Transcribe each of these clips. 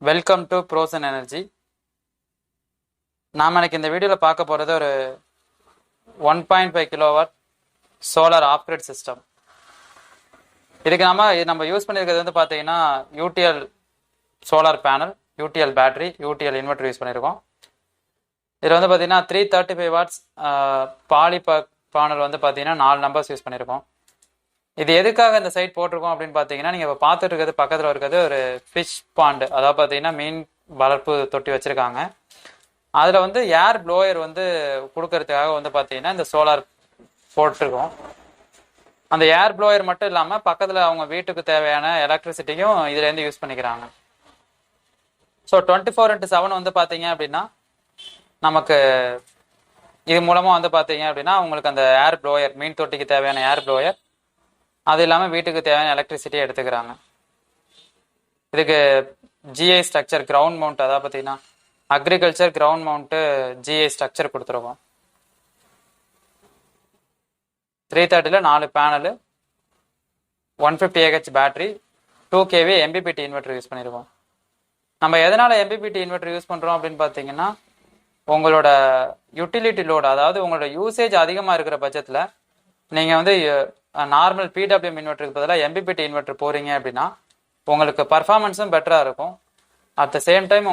Welcome to frozen energy. நாம் எனக்கு இந்த வீடியோவில் பார்க்க போகிறது ஒரு 1.5 kilowatt solar of grid system. இதுக்கு நம்ம யூஸ் பண்ணியிருக்கிறது வந்து பார்த்தீங்கன்னா UTL solar panel, UTL battery, UTL inverter use பண்ணியிருக்கோம். இதில் வந்து பார்த்தீங்கன்னா 335 வாட்ஸ் பாலி பேனல் வந்து பார்த்தீங்கன்னா 4 நம்பர்ஸ் யூஸ் பண்ணியிருக்கோம். இது எதுக்காக இந்த சைட் போட்டிருக்கோம் அப்படின்னு பார்த்தீங்கன்னா, நீங்கள் இப்போ பார்த்துட்டு இருக்கிறது பக்கத்தில் இருக்கிறது ஒரு ஃபிஷ் பாண்டு, அதாவது பார்த்தீங்கன்னா மீன் வளர்ப்பு தொட்டி வச்சுருக்காங்க. அதில் வந்து ஏர் ப்ளோயர் வந்து கொடுக்கறதுக்காக வந்து பார்த்தீங்கன்னா இந்த சோலார் போட்டிருக்கோம். அந்த ஏர் ப்ளோயர் மட்டும் இல்லாமல் பக்கத்தில் அவங்க வீட்டுக்கு தேவையான எலக்ட்ரிசிட்டியும் இதுலேருந்து யூஸ் பண்ணிக்கிறாங்க. ஸோ 24/7 வந்து பார்த்தீங்க அப்படின்னா நமக்கு இது மூலமாக வந்து பார்த்தீங்க அப்படின்னா உங்களுக்கு அந்த ஏர் ப்ளோயர், மீன் தொட்டிக்கு தேவையான ஏர் ப்ளோயர், அது இல்லாமல் வீட்டுக்கு தேவையான எலக்ட்ரிசிட்டியை எடுத்துக்கிறாங்க. இதுக்கு ஜிஐ ஸ்ட்ரக்சர் கிரவுண்ட் மவுண்ட், அதாவது பார்த்தீங்கன்னா agriculture ground mount GI structure கொடுத்துருக்கோம். 330 4 panel, 150 AH battery, 2 kV MPPT inverter use பண்ணியிருக்கோம். நம்ம எதனால் MPPT இன்வெர்டர் யூஸ் பண்ணுறோம் அப்படின்னு பார்த்தீங்கன்னா, உங்களோட யூட்டிலிட்டி லோடு, அதாவது உங்களோட யூசேஜ் அதிகமாக இருக்கிற பட்சத்தில் நீங்கள் வந்து நார்மல் பிடபிள்யூஎம் இன்வெர்ட்டருக்கு பதிலாக MPPT இன்வெர்ட்டர் போகிறீங்க அப்படின்னா உங்களுக்கு பர்ஃபார்மன்ஸும் பெட்டராக இருக்கும். அட் த சேம் டைம்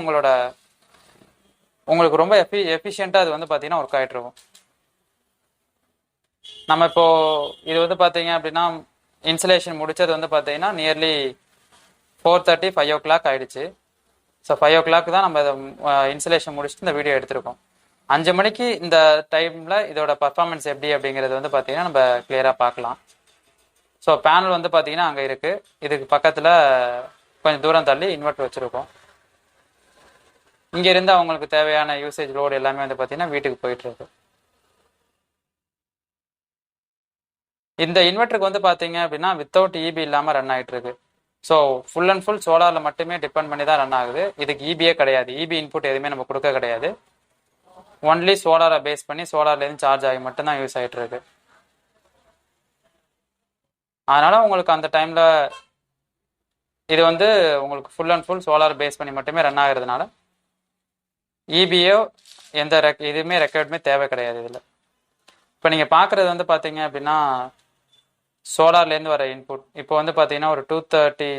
உங்களுக்கு ரொம்ப எஃபிஷியண்ட்டாக அது வந்து பார்த்தீங்கன்னா ஒர்க் ஆகிட்டு இருக்கும். நம்ம இப்போது இது வந்து பார்த்தீங்க அப்படின்னா இன்ஸ்டலேஷன் முடித்தது வந்து பார்த்தீங்கன்னா நியர்லி 4:30 5 o'clock ஆகிடுச்சு. ஸோ 5 o'clock தான் நம்ம இதை இன்ஸ்டலேஷன் முடிச்சுட்டு இந்த வீடியோ எடுத்திருக்கோம். 5 மணிக்கு இந்த டைமில் இதோட பர்ஃபார்மன்ஸ் எப்படி அப்படிங்கிறது வந்து பார்த்தீங்கன்னா நம்ம கிளியராக பார்க்கலாம். ஸோ பேனல் வந்து பார்த்தீங்கன்னா அங்கே இருக்குது. இதுக்கு பக்கத்தில் கொஞ்சம் தூரம் தள்ளி இன்வெர்டர் வச்சுருக்கோம். இங்கேருந்து அவங்களுக்கு தேவையான யூசேஜ் லோடு எல்லாமே வந்து பார்த்தீங்கன்னா வீட்டுக்கு போயிட்டுருக்கு. இந்த இன்வெர்டருக்கு வந்து பார்த்தீங்க அப்படின்னா வித்தவுட் இபி இல்லாமல் ரன் ஆகிட்டுருக்கு. ஸோ ஃபுல் அண்ட் ஃபுல் சோலாரில் மட்டுமே டிபெண்ட் பண்ணி தான் ரன் ஆகுது. இதுக்கு இபியே கிடையாது, இபி இன்புட் எதுவுமே நம்ம கொடுக்க கிடையாது. ஒன்லி சோலாரை பேஸ் பண்ணி சோலார்லேருந்து சார்ஜ் ஆகி மட்டும்தான் யூஸ் ஆகிட்டு இருக்கு. அதனால் உங்களுக்கு அந்த டைமில் இது வந்து உங்களுக்கு full and full solar base பண்ணி மட்டுமே ரன் ஆகிறதுனால இபியோ எந்த இதுவுமே ரெக்கார்டுமே தேவை கிடையாது இதில். இப்போ நீங்கள் பார்க்குறது வந்து பார்த்தீங்க அப்படின்னா சோலார்லேருந்து வர இன்புட். இப்போ வந்து பார்த்தீங்கன்னா ஒரு 230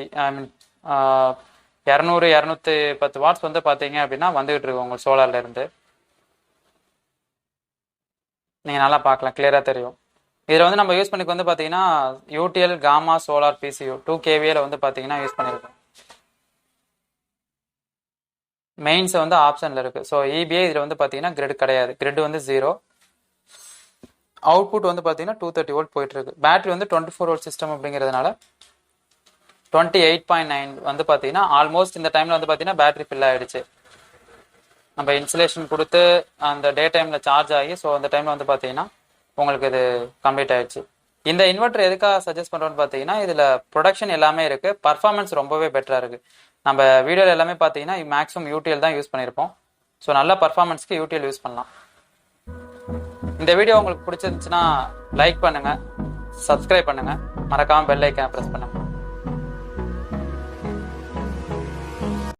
200 210 வாட்ஸ் வந்து பார்த்தீங்க அப்படின்னா வந்துகிட்டு இருக்கு உங்களுக்கு சோலார்லேருந்து. நீங்கள் நல்லா பார்க்கலாம், கிளியராக தெரியும். இதில் வந்து நம்ம யூஸ் பண்ணிக்கு வந்து பார்த்தீங்கன்னா யூடிஎல் காமா சோலார் பிசியூ 2 kVல வந்து பார்த்தீங்கன்னா யூஸ் பண்ணியிருக்கோம். மெயின்ஸ் வந்து ஆப்ஷனில் இருக்குது. ஸோ இபிஐ இதில் வந்து பார்த்தீங்கன்னா கிரிட் கிடையாது, கிரிட் வந்து 0. அவுட்புட் வந்து பார்த்தீங்கன்னா 230 volt போயிட்டுருக்கு. பேட்டரி வந்து 24 volt சிஸ்டம் அப்படிங்கிறதுனால 28.9 வந்து பார்த்தீங்கன்னா ஆல்மோஸ்ட் இந்த டைமில் வந்து பார்த்தீங்கன்னா பேட்டரி ஃபில் ஆகிடுச்சு. நம்ம இன்சுலேஷன் கொடுத்து அந்த டே டைமில் சார்ஜ் ஆகி ஸோ அந்த டைமில் வந்து பார்த்தீங்கன்னா உங்களுக்கு இது கம்ப்ளீட் ஆகிடுச்சு. இந்த இன்வெர்டர் எதுக்காக சஜஸ்ட் பண்ணுறோன்னு பார்த்தீங்கன்னா இதில் ப்ரொடக்ஷன் எல்லாமே இருக்குது, பர்ஃபார்மன்ஸ் ரொம்பவே பெட்டராக இருக்குது. நம்ம வீடியோவில் எல்லாமே பார்த்தீங்கன்னா மேக்ஸிமம் யூடிஎல் தான் யூஸ் பண்ணியிருப்போம். ஸோ நல்ல பர்ஃபார்மன்ஸ்க்கு யூடிஎல் யூஸ் பண்ணலாம். இந்த வீடியோ உங்களுக்கு பிடிச்சிருந்துச்சுன்னா லைக் பண்ணுங்கள், சப்ஸ்கிரைப் பண்ணுங்கள், மறக்காமல் பெல் ஐக்கானை ப்ரெஸ் பண்ணுங்கள்.